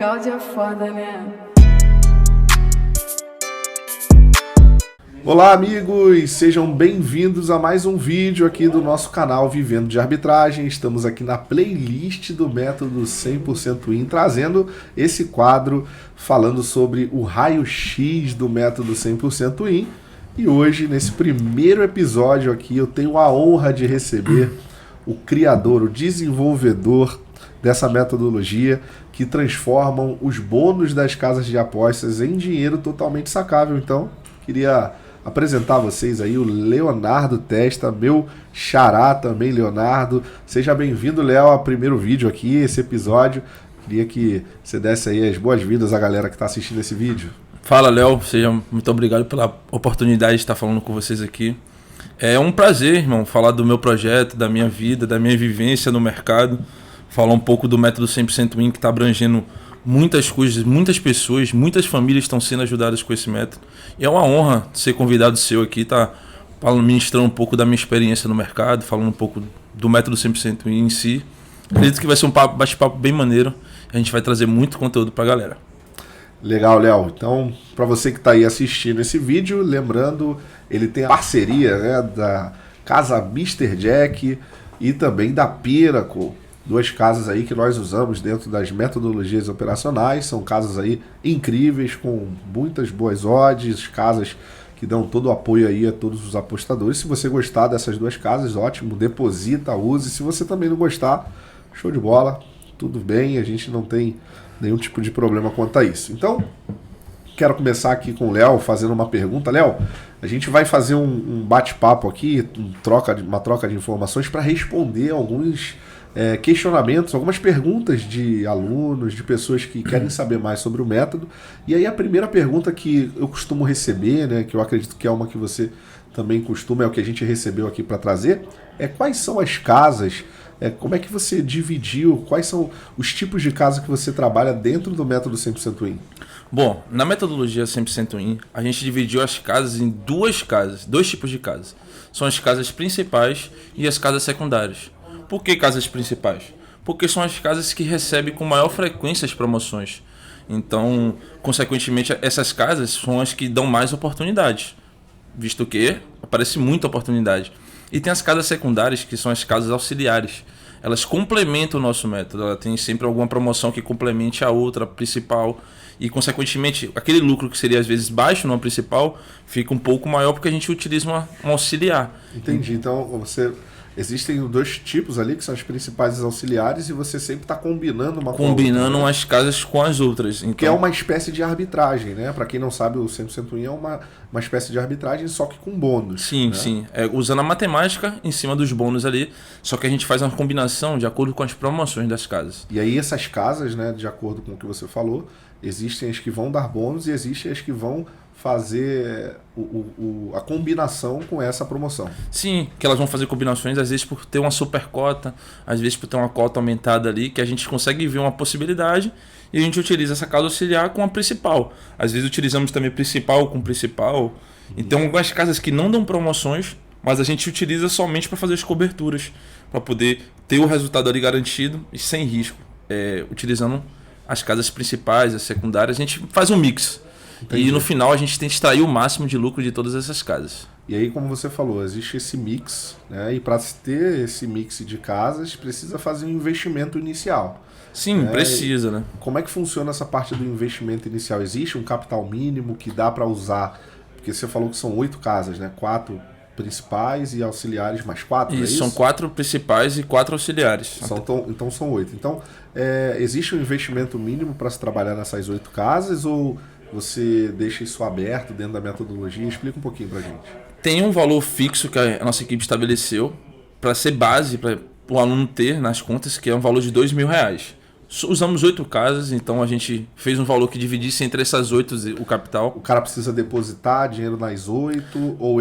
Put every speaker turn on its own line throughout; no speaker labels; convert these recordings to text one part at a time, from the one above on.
Áudio é foda, né?
Olá amigos, sejam bem-vindos a mais um vídeo aqui do nosso canal Vivendo de Arbitragem. Estamos aqui na playlist do método 100% IN, trazendo esse quadro falando sobre o raio-x do método 100% IN. E hoje, nesse primeiro episódio aqui, eu tenho a honra de receber o criador, o desenvolvedor dessa metodologia que transformam os bônus das casas de apostas em dinheiro totalmente sacável. Então, queria apresentar a vocês aí o Leonardo Testa, meu xará também, Leonardo. Seja bem-vindo, Léo, ao primeiro vídeo aqui, esse episódio. Queria que você desse aí as boas-vindas à galera que está assistindo esse vídeo.
Fala, Léo. Seja muito obrigado pela oportunidade de estar falando com vocês aqui. É um prazer, irmão, falar do meu projeto, da minha vida, da minha vivência no mercado. Falar um pouco do método 100% IN, que está abrangendo muitas coisas, muitas pessoas, muitas famílias estão sendo ajudadas com esse método. E é uma honra ser convidado seu aqui, tá ministrando um pouco da minha experiência no mercado, falando um pouco do método 100% IN em si. Acredito que vai ser um bate-papo bem maneiro. A gente vai trazer muito conteúdo para a galera.
Legal, Léo. Então, para você que está aí assistindo esse vídeo, lembrando, ele tem a parceria, né, da Casa Mr. Jack e também da Pinnacle. Duas casas aí que nós usamos dentro das metodologias operacionais. São casas aí incríveis, com muitas boas odds, casas que dão todo o apoio aí a todos os apostadores. Se você gostar dessas duas casas, ótimo, deposita, use. Se você também não gostar, show de bola, tudo bem, a gente não tem nenhum tipo de problema quanto a isso. Então, quero começar aqui com o Léo, fazendo uma pergunta. Léo, a gente vai fazer um bate-papo aqui, uma troca de informações para responder alguns questionamentos, algumas perguntas de alunos, de pessoas que querem saber mais sobre o método. E aí a primeira pergunta que eu costumo receber, né, que eu acredito que é uma que você também costuma, é o que a gente recebeu aqui para trazer, é quais são as casas, como é que você dividiu, quais são os tipos de casa que você trabalha dentro do método 100% IN?
Bom, na metodologia 100% IN, a gente dividiu as casas em dois tipos de casas. São as casas principais e as casas secundárias. Por que casas principais? Porque são as casas que recebem com maior frequência as promoções. Então, consequentemente, essas casas são as que dão mais oportunidades, visto que aparece muita oportunidade. E tem as casas secundárias, que são as casas auxiliares. Elas complementam o nosso método. Ela tem sempre alguma promoção que complemente a outra principal. E, consequentemente, aquele lucro que seria às vezes baixo numa principal fica um pouco maior porque a gente utiliza um auxiliar.
Entendi. Então, existem dois tipos ali, que são as principais auxiliares, e você sempre está combinando uma com a outra, né?
Umas casas com as outras. Então,
que é uma espécie de arbitragem, né? Para quem não sabe, o 100% IN é uma espécie de arbitragem, só que com bônus.
Sim,
né?
sim. Usando a matemática em cima dos bônus ali, só que a gente faz uma combinação de acordo com as promoções das casas.
E aí essas casas, né, de acordo com o que você falou, existem as que vão dar bônus e existem as que vão fazer a combinação com essa promoção.
Sim, que elas vão fazer combinações, às vezes por ter uma super cota, às vezes por ter uma cota aumentada ali, que a gente consegue ver uma possibilidade e a gente utiliza essa casa auxiliar com a principal. Às vezes utilizamos também principal com principal. Então, algumas casas que não dão promoções, mas a gente utiliza somente para fazer as coberturas, para poder ter o resultado ali garantido e sem risco. Utilizando as casas principais, as secundárias, a gente faz um mix. Entendi. E no final a gente tem que extrair o máximo de lucro de todas essas casas.
E aí, como você falou, existe esse mix, né? E para ter esse mix de casas, precisa fazer um investimento inicial.
Sim, precisa, né?
Como é que funciona essa parte do investimento inicial? Existe um capital mínimo que dá para usar? Porque você falou que são 8 casas, né? 4 principais e auxiliares mais 4,
isso,
é isso?
São 4 principais e 4 auxiliares.
Então são 8. Então, existe um investimento mínimo para se trabalhar nessas 8 casas ou você deixa isso aberto dentro da metodologia? Explica um pouquinho pra gente.
Tem um valor fixo que a nossa equipe estabeleceu para ser base para o aluno ter nas contas, que é um valor de R$2.000. Usamos 8 casas, então a gente fez um valor que dividisse entre essas 8 o capital.
O cara precisa depositar dinheiro nas 8 ou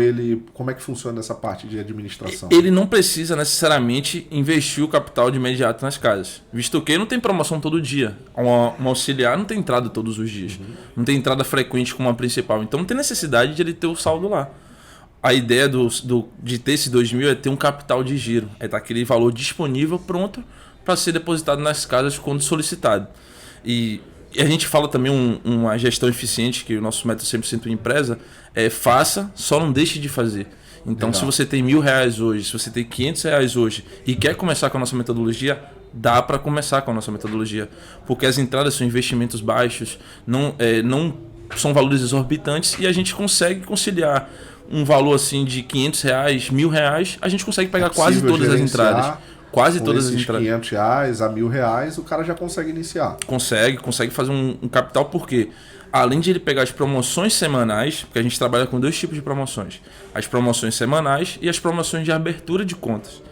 como é que funciona essa parte de administração?
Ele não precisa necessariamente investir o capital de imediato nas casas, visto que não tem promoção todo dia. Um auxiliar não tem entrada todos os dias, não tem entrada frequente como a principal, então não tem necessidade de ele ter o saldo lá. A ideia de ter esse 2.000 é ter um capital de giro, é estar aquele valor disponível, pronto, para ser depositado nas casas quando solicitado. E E a gente fala também uma gestão eficiente, que o nosso método 100% empresa é faça, só não deixe de fazer. Então, se você tem R$1.000 hoje, se você tem R$500 hoje e quer começar com a nossa metodologia, dá para começar com a nossa metodologia. Porque as entradas são investimentos baixos, não são valores exorbitantes e a gente consegue conciliar um valor assim de R$500, R$1.000, a gente consegue pegar quase todas as entradas. Quase todas as entradas.
R$500 a R$1.000, o cara já consegue iniciar.
Consegue fazer um capital, porque além de ele pegar as promoções semanais, porque a gente trabalha com 2 tipos de promoções: as promoções semanais e as promoções de abertura de contas.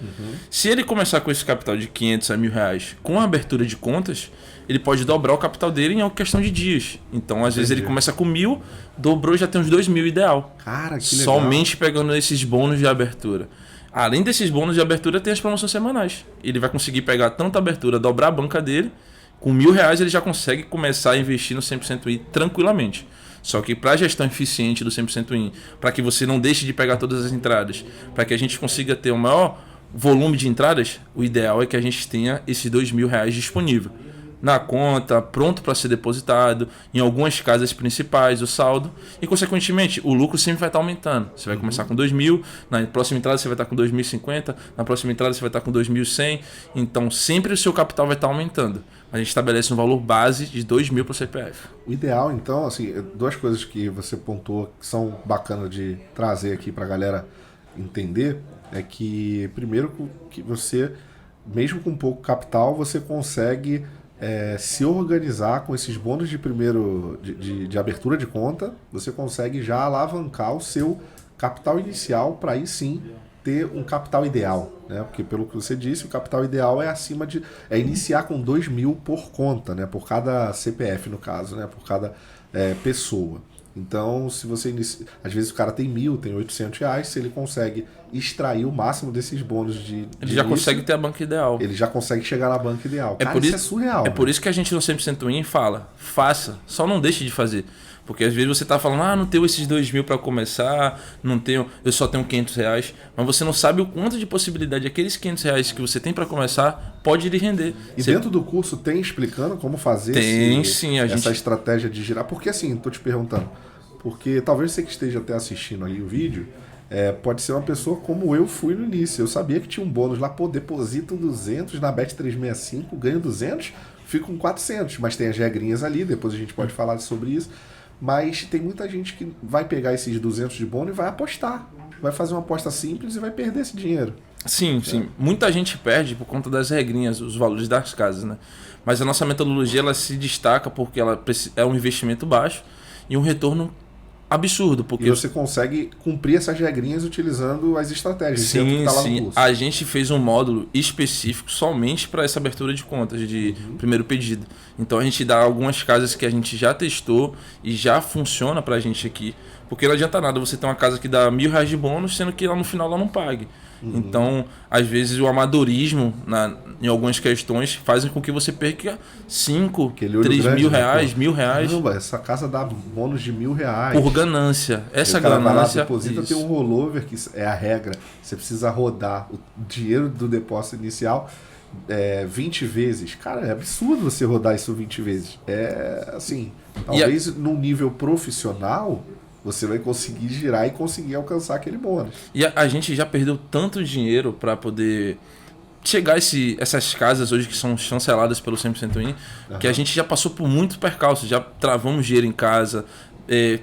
Se ele começar com esse capital de R$500 a R$1.000 com a abertura de contas, ele pode dobrar o capital dele em questão de dias. Então, às vezes ele começa com 1.000, dobrou e já tem uns 2.000 ideal.
Cara, que legal.
Somente pegando esses bônus de abertura. Além desses bônus de abertura, tem as promoções semanais. Ele vai conseguir pegar tanta abertura, dobrar a banca dele. Com R$1.000 ele já consegue começar a investir no 100% I tranquilamente. Só que para a gestão eficiente do 100% I, para que você não deixe de pegar todas as entradas, para que a gente consiga ter o maior volume de entradas, o ideal é que a gente tenha esses R$2.000 disponível na conta, pronto para ser depositado, em algumas casas principais, o saldo, e consequentemente o lucro sempre vai estar aumentando. Você vai começar com 2.000, na próxima entrada você vai estar com 2.050, na próxima entrada você vai estar com 2.100, então sempre o seu capital vai estar aumentando. A gente estabelece um valor base de 2.000 para o CPF.
O ideal, então, assim, 2 coisas que você pontuou que são bacanas de trazer aqui para a galera entender, é que, primeiro, que você, mesmo com pouco capital, você consegue se organizar com esses bônus de abertura de conta, você consegue já alavancar o seu capital inicial para aí sim ter um capital ideal, né? Porque pelo que você disse, o capital ideal é iniciar com 2.000 por conta, né? Por cada CPF no caso, né? Por cada pessoa. Então, se você às vezes o cara tem 1.000, tem R$800, se ele consegue extrair o máximo desses bônus ele já
consegue ter a banca ideal.
Ele já consegue chegar na banca ideal. Cara, isso é surreal.
É por isso que a gente no 100% IN fala, faça, só não deixe de fazer. Porque às vezes você está falando, não tenho esses 2.000 para começar, eu só tenho R$500, mas você não sabe o quanto de possibilidade aqueles R$500 que você tem para começar pode lhe render.
E dentro do curso tem explicando como fazer essa estratégia de girar? Porque assim, estou te perguntando, porque talvez você que esteja até assistindo aí o vídeo, pode ser uma pessoa como eu fui no início. Eu sabia que tinha um bônus lá, deposito 200 na Bet365, ganho 200, fico com 400, mas tem as regrinhas ali, depois a gente pode falar sobre isso. Mas tem muita gente que vai pegar esses 200 de bônus e vai apostar. Vai fazer uma aposta simples e vai perder esse dinheiro.
Sim. Muita gente perde por conta das regrinhas, os valores das casas, né? Mas a nossa metodologia ela se destaca porque ela é um investimento baixo e um retorno absurdo. Porque
e você consegue cumprir essas regrinhas utilizando as estratégias. Sim.
A gente fez um módulo específico somente para essa abertura de contas de primeiro pedido. Então a gente dá algumas casas que a gente já testou e já funciona para a gente aqui. Porque não adianta nada você ter uma casa que dá R$1.000 de bônus, sendo que lá no final ela não pague. Então, às vezes, o amadorismo em algumas questões fazem com que você perca 5, 3.000 reais, R$1.000.
Caramba, essa casa dá bônus de R$1.000.
Por ganância. Essa ganância.
Deposita tem um rollover, que é a regra. Você precisa rodar o dinheiro do depósito inicial 20 vezes. Cara, é absurdo você rodar isso 20 vezes. Assim, talvez num nível profissional você vai conseguir girar e conseguir alcançar aquele bônus.
E a gente já perdeu tanto dinheiro para poder chegar essas casas hoje que são chanceladas pelo 100% IN, que a gente já passou por muitos percalços, já travamos dinheiro em casa,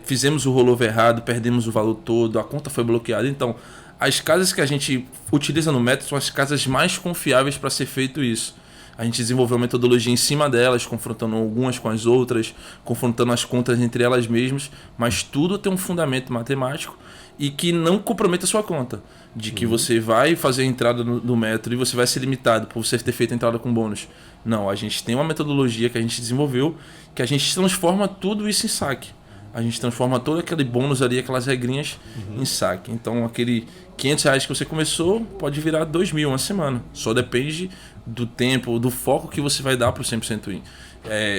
fizemos o rollover errado, perdemos o valor todo, a conta foi bloqueada. Então, as casas que a gente utiliza no método são as casas mais confiáveis para ser feito isso. A gente desenvolveu uma metodologia em cima delas, confrontando algumas com as outras, confrontando as contas entre elas mesmas, mas tudo tem um fundamento matemático e que não comprometa a sua conta. De que você vai fazer a entrada no método e você vai ser limitado por você ter feito a entrada com bônus. Não, a gente tem uma metodologia que a gente desenvolveu, que a gente transforma tudo isso em saque. A gente transforma todo aquele bônus ali, aquelas regrinhas em saque. Então aquele R$500 que você começou pode virar R$2.000 uma semana. Só depende do tempo, do foco que você vai dar para o 100% IN.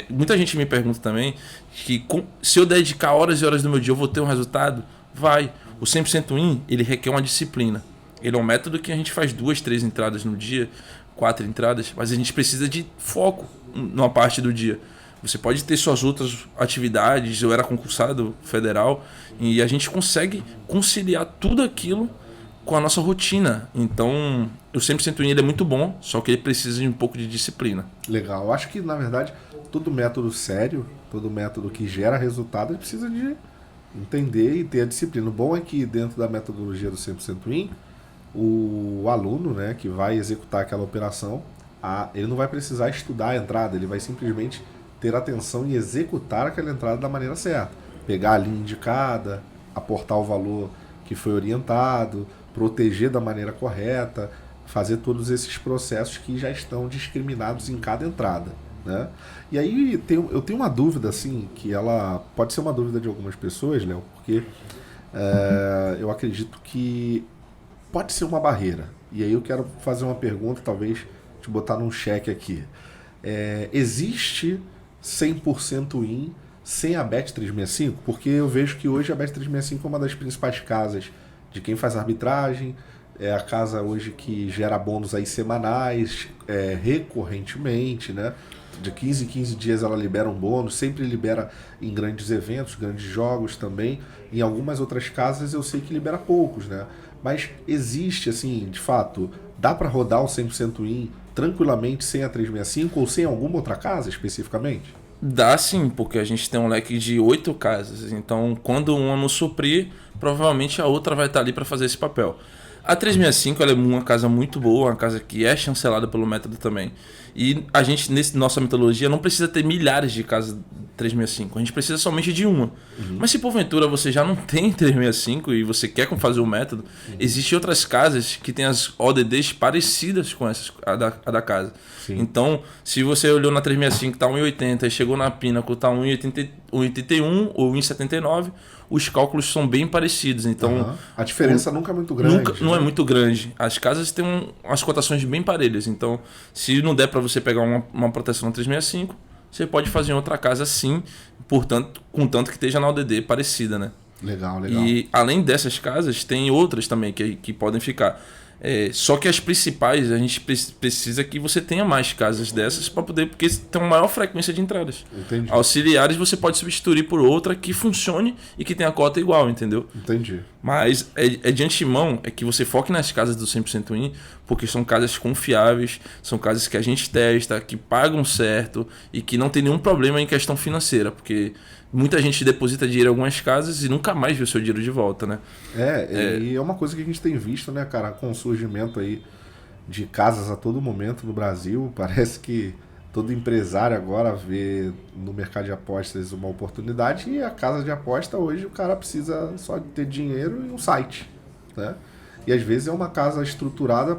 Muita gente me pergunta também que se eu dedicar horas e horas do meu dia eu vou ter um resultado? Vai. O 100% IN ele requer uma disciplina. Ele é um método que a gente faz 2, 3 entradas no dia, 4 entradas, mas a gente precisa de foco numa parte do dia. Você pode ter suas outras atividades, eu era concursado federal, e a gente consegue conciliar tudo aquilo com a nossa rotina. Então, o 100% ele é muito bom, só que ele precisa de um pouco de disciplina.
Legal. Eu acho que, na verdade, todo método sério, todo método que gera resultado, ele precisa de entender e ter a disciplina. O bom é que, dentro da metodologia do 100% IN, o aluno, né, que vai executar aquela operação, ele não vai precisar estudar a entrada, ele vai simplesmente ter atenção e executar aquela entrada da maneira certa. Pegar a linha indicada, aportar o valor que foi orientado, proteger da maneira correta, fazer todos esses processos que já estão discriminados em cada entrada, né? E aí eu tenho uma dúvida, assim, que ela pode ser uma dúvida de algumas pessoas, Léo, porque eu acredito que pode ser uma barreira. E aí eu quero fazer uma pergunta, talvez te botar num cheque aqui. Existe 100% IN sem a Bet365? Porque eu vejo que hoje a Bet365 é uma das principais casas de quem faz arbitragem, é a casa hoje que gera bônus aí semanais, recorrentemente, né? De 15 em 15 dias ela libera um bônus, sempre libera em grandes eventos, grandes jogos também. Em algumas outras casas eu sei que libera poucos, né? Mas existe, assim, de fato, dá para rodar o 100% IN tranquilamente sem a 365 ou sem alguma outra casa especificamente?
Dá sim, porque a gente tem um leque de 8 casas. Então, quando uma não suprir, provavelmente a outra vai estar ali para fazer esse papel. A 365 ela é uma casa muito boa, uma casa que é chancelada pelo método também. E a gente, nossa metodologia, não precisa ter milhares de casas 365, a gente precisa somente de uma. Mas se porventura você já não tem 365 e você quer fazer o método, existem outras casas que têm as ODDs parecidas com a da casa.
Sim.
Então, se você olhou na 365 tá 1,80 e chegou na Pinnacle tá 1,81 ou 1,79, os cálculos são bem parecidos. Então,
a diferença nunca é muito grande.
Não é muito grande. As casas têm umas cotações bem parelhas. Então, se não der para você pegar uma proteção na 365, você pode fazer em outra casa sim, portanto, contanto que esteja na ODD parecida, né?
Legal, legal.
E além dessas casas, tem outras também que podem ficar. Só que as principais, a gente precisa que você tenha mais casas dessas para poder, porque tem uma maior frequência de entradas.
Entendi.
Auxiliares você pode substituir por outra que funcione e que tenha cota igual, entendeu?
Entendi.
Mas de antemão é que você foque nas casas do 100% IN, porque são casas confiáveis, são casas que a gente testa, que pagam certo e que não tem nenhum problema em questão financeira, porque muita gente deposita dinheiro em algumas casas e nunca mais vê o seu dinheiro de volta, né?
E é uma coisa que a gente tem visto, né, cara, com o surgimento aí de casas a todo momento no Brasil. Parece que todo empresário agora vê no mercado de apostas uma oportunidade, e a casa de aposta hoje o cara precisa só de ter dinheiro e um site, né? E às vezes é uma casa estruturada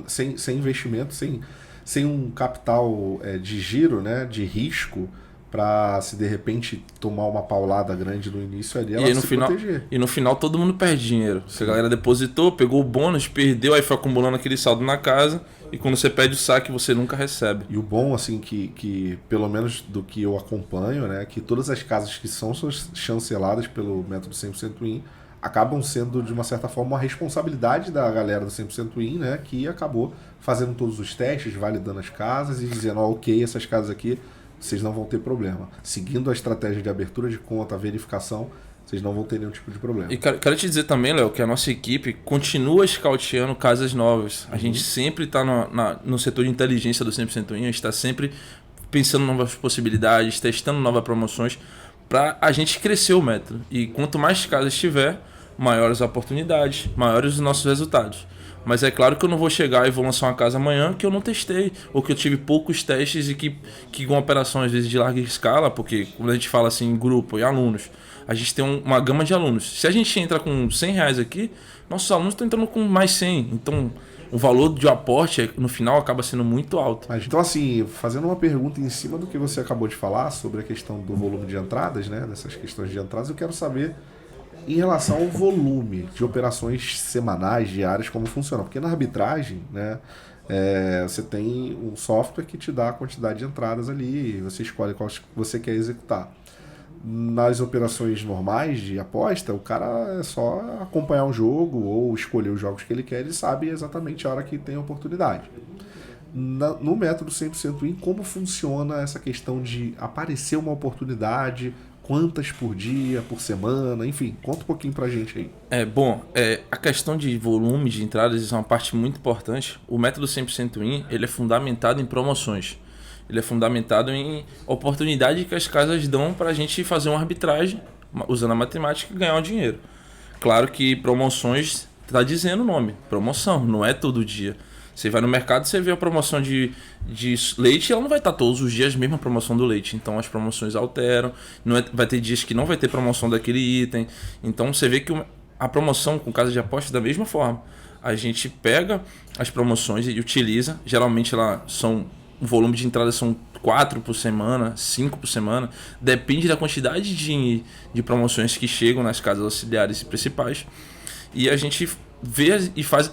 sem investimento, sem um capital de giro, né, de risco, para se de repente tomar uma paulada grande no início ali, ela se proteger.
E no final todo mundo perde dinheiro. Se a galera depositou, pegou o bônus, perdeu, aí foi acumulando aquele saldo na casa, e quando você pede o saque você nunca recebe.
E o bom, assim, que pelo menos do que eu acompanho, né, que todas as casas que são chanceladas pelo método 100% IN acabam sendo, de uma certa forma, uma responsabilidade da galera do 100% IN, né, que acabou fazendo todos os testes, validando as casas e dizendo, ok, essas casas aqui vocês não vão ter problema. Seguindo a estratégia de abertura de conta, verificação, vocês não vão ter nenhum tipo de problema.
E quero te dizer também, Léo, que a nossa equipe continua scouteando casas novas. A gente sempre está no setor de inteligência do 100% IN, a gente está sempre pensando em novas possibilidades, testando novas promoções, para a gente crescer o método. E quanto mais casas tiver, maiores oportunidades, maiores os nossos resultados. Mas é claro que eu não vou chegar e vou lançar uma casa amanhã que eu não testei, ou que eu tive poucos testes e que com operações às vezes de larga escala, porque quando a gente fala assim em grupo e alunos, a gente tem uma gama de alunos. Se a gente entra com R$100 aqui, nossos alunos estão entrando com mais 100. Então o valor de aporte no final acaba sendo muito alto.
Então, assim, fazendo uma pergunta em cima do que você acabou de falar sobre a questão do volume de entradas, né, dessas questões de entradas, eu quero saber em relação ao volume de operações semanais, diárias, como funciona. Porque na arbitragem, né, você tem um software que te dá a quantidade de entradas ali, e você escolhe qual você quer executar. Nas operações normais de aposta, o cara é só acompanhar um jogo ou escolher os jogos que ele quer, ele sabe exatamente a hora que tem a oportunidade. no método 100% Win, como funciona essa questão de aparecer uma oportunidade, quantas por dia, por semana, enfim, conta um pouquinho pra gente aí.
A questão de volume de entradas é uma parte muito importante. O método 100% Win, ele é fundamentado em promoções. Ele é fundamentado em oportunidade que as casas dão para a gente fazer uma arbitragem, usando a matemática, e ganhar um dinheiro. Claro que promoções, está dizendo o nome, promoção, não é todo dia. Você vai no mercado, você vê a promoção de leite, ela não vai estar todos os dias a mesma promoção do leite. Então as promoções alteram, vai ter dias que não vai ter promoção daquele item. Então você vê que a promoção com casa de apostas da mesma forma. A gente pega as promoções e utiliza, geralmente o volume de entrada são 4 por semana, 5 por semana. Depende da quantidade de promoções que chegam nas casas auxiliares e principais. E a gente vê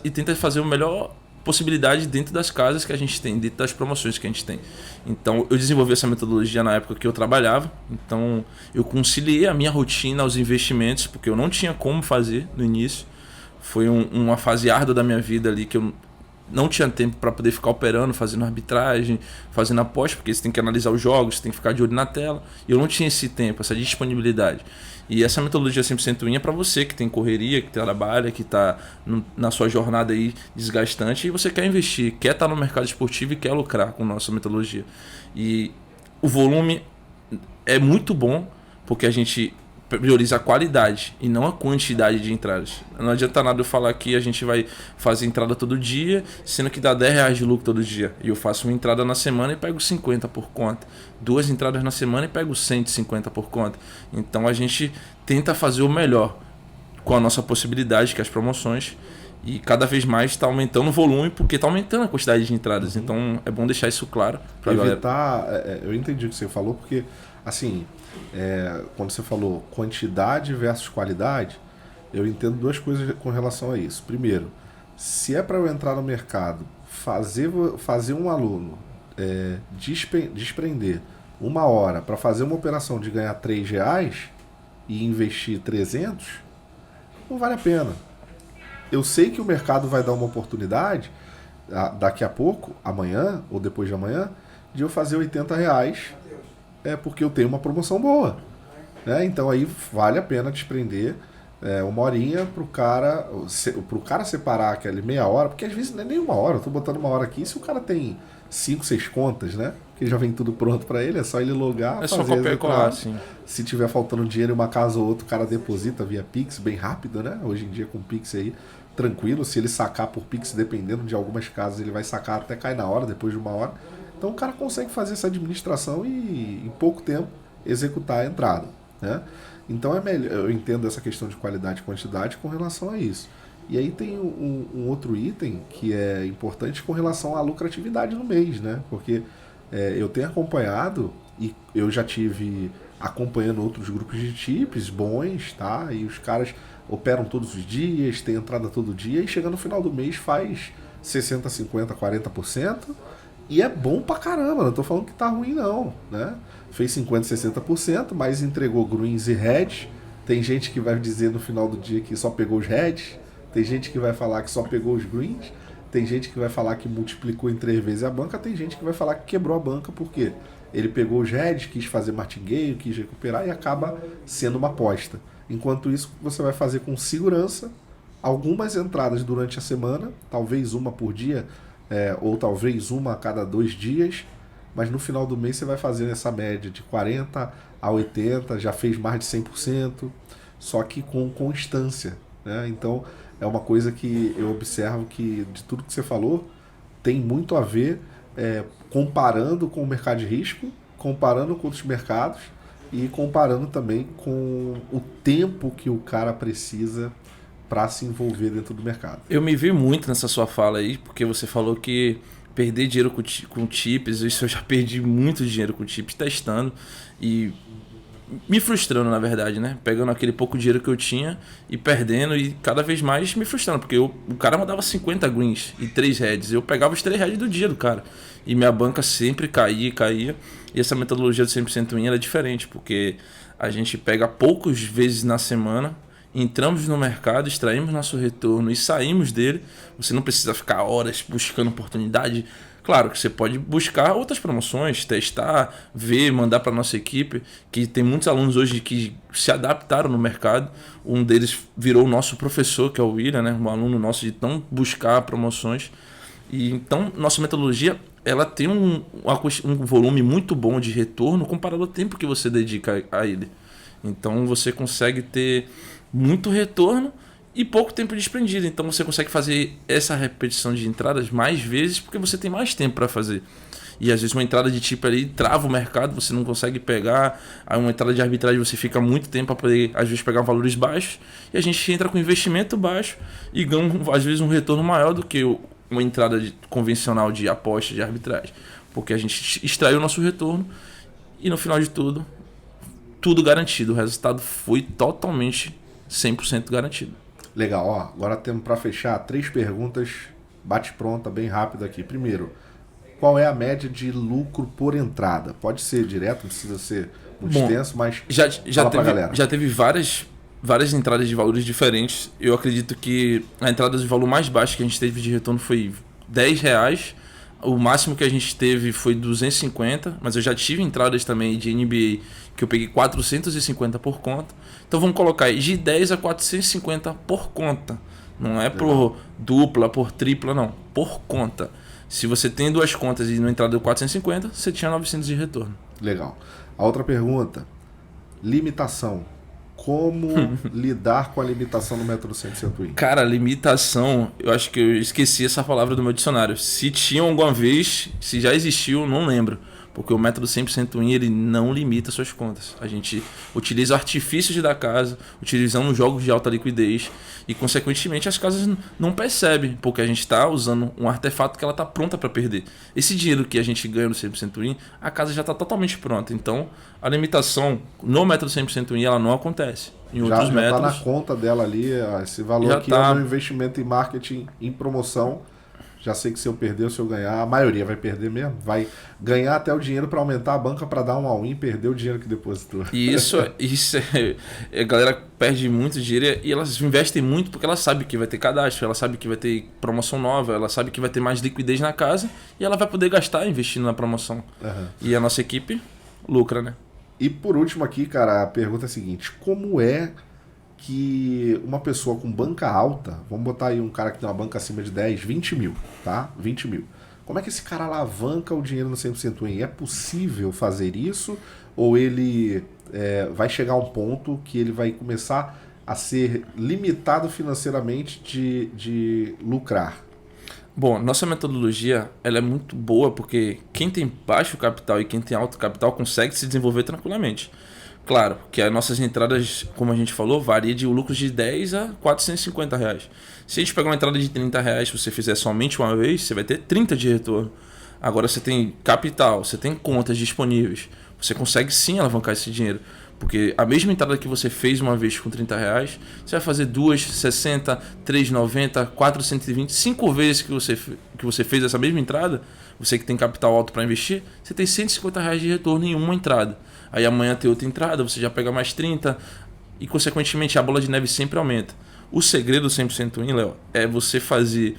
e tenta fazer a melhor possibilidade dentro das casas que a gente tem, dentro das promoções que a gente tem. Então eu desenvolvi essa metodologia na época que eu trabalhava. Então eu conciliei a minha rotina aos investimentos, porque eu não tinha como fazer no início. Foi uma fase árdua da minha vida ali que eu não tinha tempo para poder ficar operando, fazendo arbitragem, fazendo aposta, porque você tem que analisar os jogos, você tem que ficar de olho na tela. E eu não tinha esse tempo, essa disponibilidade. E essa metodologia 100% Win é para você que tem correria, que trabalha, que está na sua jornada aí desgastante e você quer investir, quer estar no mercado esportivo e quer lucrar com nossa metodologia. E o volume é muito bom, porque a gente prioriza a qualidade e não a quantidade de entradas. Não adianta nada eu falar que a gente vai fazer entrada todo dia, sendo que dá R$10 de lucro todo dia. E eu faço uma entrada na semana e pego 50 por conta. 2 entradas na semana e pego 150 por conta. Então a gente tenta fazer o melhor com a nossa possibilidade, que é as promoções. E cada vez mais está aumentando o volume, porque está aumentando a quantidade de entradas. Então é bom deixar isso claro para a galera.
Eu entendi o que você falou, porque assim... quando você falou quantidade versus qualidade, eu entendo duas coisas com relação a isso. Primeiro, se é para eu entrar no mercado, fazer um aluno desprender 1 hora para fazer uma operação de ganhar R$3 e investir 300, não vale a pena. Eu sei que o mercado vai dar uma oportunidade daqui a pouco, amanhã ou depois de amanhã, de eu fazer R$80 porque eu tenho uma promoção boa, né? Então aí vale a pena desprender 1 horinha pro cara separar aquela meia hora, porque às vezes não é nem 1 hora, eu tô botando 1 hora aqui, se o cara tem 5, 6 contas, né? Que já vem tudo pronto para ele, é só ele logar,
só copiar e colar, sim.
Se tiver faltando dinheiro em uma casa ou outra, o cara deposita via Pix, bem rápido, né? Hoje em dia com Pix aí, tranquilo, se ele sacar por Pix, dependendo de algumas casas, ele vai sacar até cair na hora, depois de 1 hora. Então o cara consegue fazer essa administração e em pouco tempo executar a entrada, né? Então é melhor, eu entendo essa questão de qualidade e quantidade com relação a isso. E aí tem um outro item que é importante com relação à lucratividade no mês, né? Porque eu tenho acompanhado e eu já tive acompanhando outros grupos de tips bons, tá? E os caras operam todos os dias, tem entrada todo dia e chega no final do mês faz 60%, 50%, 40%. E é bom pra caramba, não tô falando que tá ruim não, né? Fez 50%, 60%, mas entregou greens e reds. Tem gente que vai dizer no final do dia que só pegou os reds. Tem gente que vai falar que só pegou os greens. Tem gente que vai falar que multiplicou em 3 vezes a banca. Tem gente que vai falar que quebrou a banca porque ele pegou os reds, quis fazer martingale, quis recuperar e acaba sendo uma aposta. Enquanto isso, você vai fazer com segurança algumas entradas durante a semana, talvez uma por dia, ou talvez uma a cada 2 dias, mas no final do mês você vai fazer essa média de 40 a 80, já fez mais de 100%, só que com constância, né? Então é uma coisa que eu observo que de tudo que você falou tem muito a ver comparando com o mercado de risco, comparando com outros mercados e comparando também com o tempo que o cara precisa para se envolver dentro do mercado.
Eu me vi muito nessa sua fala aí, porque você falou que perder dinheiro com tips, isso eu já perdi muito dinheiro com tips testando e me frustrando, na verdade, né? Pegando aquele pouco dinheiro que eu tinha e perdendo e cada vez mais me frustrando, porque o cara mandava 50 greens e 3 heads, eu pegava os 3 heads do dia do cara e minha banca sempre caía e essa metodologia do 100% Win é diferente, porque a gente pega poucas vezes na semana, entramos no mercado, extraímos nosso retorno e saímos dele. Você não precisa ficar horas buscando oportunidade, Claro que você pode buscar outras promoções, testar, ver, mandar para nossa equipe, que tem muitos alunos hoje que se adaptaram no mercado. Um deles virou o nosso professor, que é o William, né? Um aluno nosso de tão buscar promoções. E então, nossa metodologia, ela tem um volume muito bom de retorno comparado ao tempo que você dedica a ele. Então, você consegue ter muito retorno e pouco tempo desprendido. Então, você consegue fazer essa repetição de entradas mais vezes porque você tem mais tempo para fazer. E às vezes uma entrada de tipo ali trava o mercado, você não consegue pegar. Aí uma entrada de arbitragem você fica muito tempo para poder, às vezes, pegar valores baixos. E a gente entra com investimento baixo e ganha, às vezes, um retorno maior do que uma entrada convencional de aposta de arbitragem. Porque a gente extraiu o nosso retorno e no final de tudo, tudo garantido. O resultado foi totalmente 100% garantido.
Legal, ó. Agora temos para fechar 3 perguntas, bate pronta, bem rápido aqui. Primeiro, qual é a média de lucro por entrada? Pode ser direto, não precisa ser muito extenso, mas fala pra galera.
Já teve várias entradas de valores diferentes. Eu acredito que a entrada de valor mais baixo que a gente teve de retorno foi R$10. O máximo que a gente teve foi 250, mas eu já tive entradas também de NBA que eu peguei 450 por conta. Então vamos colocar aí de 10 a 450 por conta. Não é por dupla, por tripla, não. Por conta. Se você tem 2 contas e na entrada de 450, você tinha 900 de retorno.
Legal. A outra pergunta, limitação. Como lidar com a limitação no método 100% Win?
Cara, limitação, eu acho que eu esqueci essa palavra do meu dicionário. Se tinha alguma vez, se já existiu, não lembro. Porque o método 100% Win, ele não limita suas contas. A gente utiliza artifícios da casa, utilizamos jogos de alta liquidez e, consequentemente, as casas não percebem, porque a gente está usando um artefato que ela está pronta para perder. Esse dinheiro que a gente ganha no 100% Win, a casa já está totalmente pronta. Então, a limitação no método 100% Win, ela não acontece. Em outros métodos...
Já está na conta dela ali, esse valor aqui é o meu investimento em marketing, em promoção. Já sei que se eu perder ou se eu ganhar, a maioria vai perder mesmo. Vai ganhar até o dinheiro para aumentar a banca para dar um all-in e perder o dinheiro que depositou.
Isso a galera perde muito dinheiro e elas investem muito porque elas sabem que vai ter cadastro, ela sabe que vai ter promoção nova, ela sabe que vai ter mais liquidez na casa e ela vai poder gastar investindo na promoção. E a nossa equipe lucra, né?
E por último aqui, cara, a pergunta é a seguinte: como é que uma pessoa com banca alta, vamos botar aí um cara que tem uma banca acima de 10, 20 mil, tá? 20 mil. Como é que esse cara alavanca o dinheiro no 100% Win? É possível fazer isso? Ou ele vai chegar a um ponto que ele vai começar a ser limitado financeiramente de lucrar?
Bom, nossa metodologia ela é muito boa porque quem tem baixo capital e quem tem alto capital consegue se desenvolver tranquilamente. Claro, que as nossas entradas, como a gente falou, varia de lucros de 10 a R$450. Se a gente pegar uma entrada de R$30, se você fizer somente uma vez, você vai ter 30 de retorno. Agora você tem capital, você tem contas disponíveis, você consegue sim alavancar esse dinheiro. Porque a mesma entrada que você fez uma vez com R$30, você vai fazer 2, 60, 3,90, 420, 5 vezes que você fez essa mesma entrada, você que tem capital alto para investir, você tem R$150 de retorno em uma entrada. Aí amanhã tem outra entrada, você já pega mais 30 e, consequentemente, a bola de neve sempre aumenta. O segredo do 100% Win, Léo, é você fazer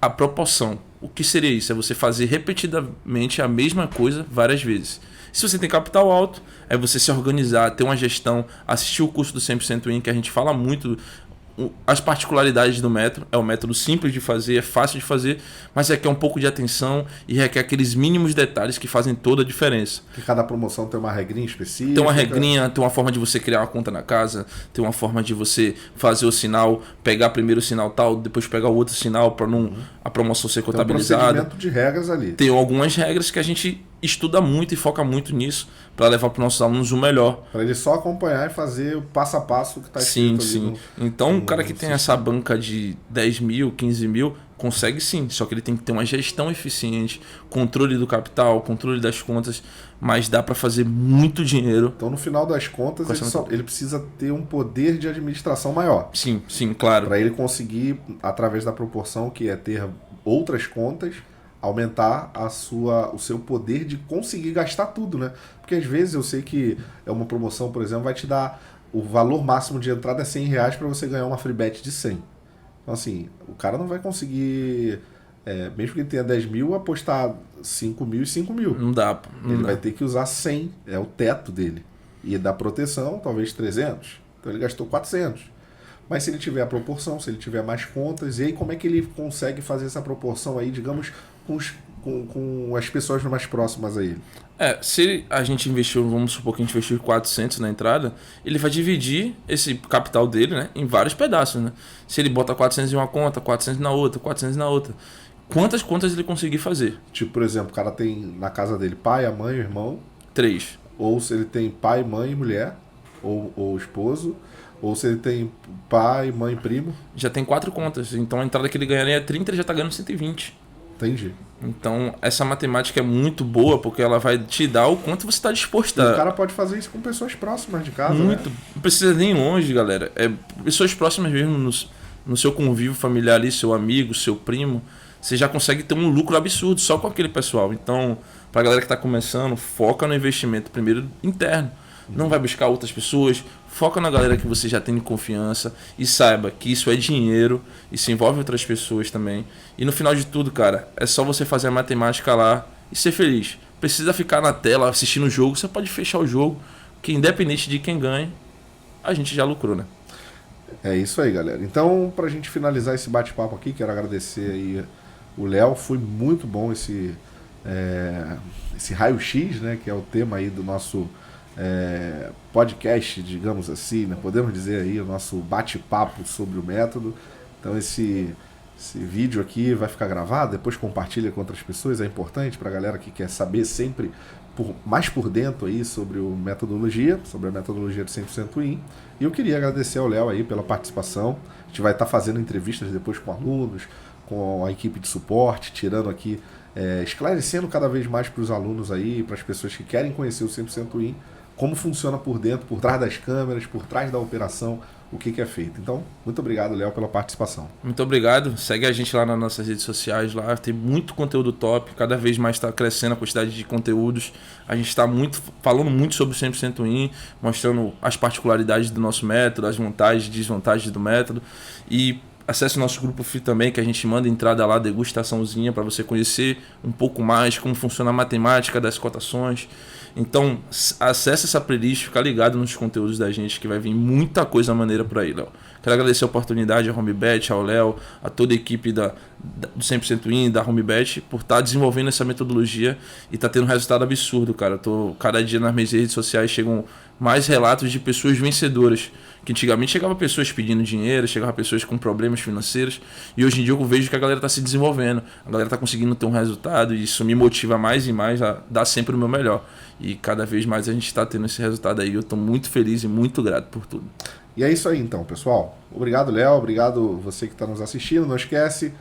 a proporção. O que seria isso? É você fazer repetidamente a mesma coisa várias vezes. Se você tem capital alto, é você se organizar, ter uma gestão, assistir o curso do 100% Win, que a gente fala muito as particularidades do método. É um método simples de fazer, é fácil de fazer, mas requer um pouco de atenção e requer aqueles mínimos detalhes que fazem toda a diferença.
Que cada promoção tem uma regrinha específica.
Tem uma regrinha, tem uma forma de você criar uma conta na casa, tem uma forma de você fazer o sinal, pegar primeiro o sinal tal, depois pegar o outro sinal para não a promoção ser contabilizada.
Tem um procedimento de regras ali.
Tem algumas regras que a gente estuda muito e foca muito nisso para levar para os nossos alunos o melhor.
Para ele só acompanhar e fazer o passo a passo que está escrito ali.
Sim. Então, o cara que tem essa banca de 10 mil, 15 mil, consegue sim. Só que ele tem que ter uma gestão eficiente, controle do capital, controle das contas, mas dá para fazer muito dinheiro.
Então, no final das contas, ele precisa ter um poder de administração maior.
Sim, claro.
Para ele conseguir, através da proporção que é ter outras contas, aumentar o seu poder de conseguir gastar tudo, né? Porque às vezes eu sei que é uma promoção, por exemplo, vai te dar o valor máximo de entrada é R$100 para você ganhar uma free bet de 100. Então assim, o cara não vai conseguir mesmo que ele tenha 10 mil, apostar 5 mil e 5 mil.
Não dá, pô.
Ele vai ter que usar 100, é o teto dele. E da proteção, talvez 300. Então ele gastou 400. Mas se ele tiver a proporção, se ele tiver mais contas, e aí como é que ele consegue fazer essa proporção aí, digamos, com as pessoas mais próximas a ele?
Se a gente investiu, vamos supor que a gente investiu 400 na entrada, ele vai dividir esse capital dele, né, em vários pedaços, né? Se ele bota 400 em uma conta, 400 na outra, 400 na outra, quantas contas ele conseguir fazer?
Tipo, por exemplo, o cara tem na casa dele pai, a mãe, o irmão.
3.
Ou se ele tem pai, mãe e mulher, ou esposo. Ou se ele tem pai, mãe e primo.
Já tem 4 contas, então a entrada que ele ganharia é 30, ele já tá ganhando 120.
Entendi.
Então, essa matemática é muito boa, porque ela vai te dar o quanto você está disposto a...
O cara pode fazer isso com pessoas próximas de casa,
Muito.
né?
Não precisa nem ir longe, galera. Pessoas próximas mesmo, no seu convívio familiar ali, seu amigo, seu primo, você já consegue ter um lucro absurdo só com aquele pessoal. Então, pra galera que tá começando, foca no investimento primeiro interno. Não vai buscar outras pessoas, foca na galera que você já tem de confiança e saiba que isso é dinheiro, isso envolve outras pessoas também. E no final de tudo, cara, é só você fazer a matemática lá e ser feliz. Precisa ficar na tela assistindo o jogo, você pode fechar o jogo, que independente de quem ganhe, a gente já lucrou, né?
É isso aí, galera. Então, pra gente finalizar esse bate-papo aqui, quero agradecer aí o Léo. Foi muito bom esse raio-x, né, que é o tema aí do nosso podcast, digamos assim, né? Podemos dizer aí o nosso bate-papo sobre o método. Então esse vídeo aqui vai ficar gravado, depois compartilha com outras pessoas, é importante para a galera que quer saber sempre mais por dentro aí sobre a metodologia do 100% In. E eu queria agradecer ao Léo aí pela participação. A gente vai estar fazendo entrevistas depois com alunos, com a equipe de suporte, tirando aqui, esclarecendo cada vez mais para os alunos aí, para as pessoas que querem conhecer o 100% In, como funciona por dentro, por trás das câmeras, por trás da operação, o que é feito. Então, muito obrigado, Léo, pela participação.
Muito obrigado. Segue a gente lá nas nossas redes sociais. Lá tem muito conteúdo top. Cada vez mais está crescendo a quantidade de conteúdos. A gente está falando muito sobre o 100% In, mostrando as particularidades do nosso método, as vantagens e desvantagens do método. E acesse o nosso grupo FI também, que a gente manda entrada lá, degustaçãozinha, para você conhecer um pouco mais como funciona a matemática das cotações. Então, acesse essa playlist, fica ligado nos conteúdos da gente, que vai vir muita coisa maneira por aí, Léo. Quero agradecer a oportunidade ao HomeBet, ao Léo, a toda a equipe do 100% In, da HomeBet, por estar desenvolvendo essa metodologia e tá tendo um resultado absurdo, cara. Cada dia nas minhas redes sociais chegam mais relatos de pessoas vencedoras, que antigamente chegava pessoas pedindo dinheiro, chegava pessoas com problemas financeiros, e hoje em dia eu vejo que a galera está se desenvolvendo, a galera está conseguindo ter um resultado, e isso me motiva mais e mais a dar sempre o meu melhor. E cada vez mais a gente está tendo esse resultado aí, eu estou muito feliz e muito grato por tudo.
E é isso aí então, pessoal. Obrigado, Léo, obrigado você que está nos assistindo. Não esquece,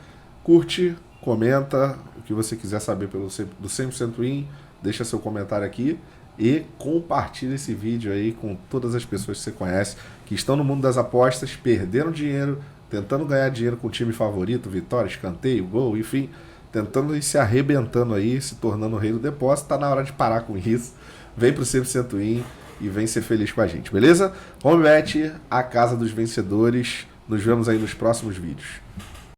curte, comenta o que você quiser saber do 100% In, deixa seu comentário aqui. E compartilhe esse vídeo aí com todas as pessoas que você conhece, que estão no mundo das apostas, perdendo dinheiro, tentando ganhar dinheiro com o time favorito, vitória, escanteio, gol, enfim, tentando ir se arrebentando aí, se tornando o rei do depósito. Está na hora de parar com isso. Vem pro 100% In e vem ser feliz com a gente, beleza? HomeBet, a casa dos vencedores. Nos vemos aí nos próximos vídeos.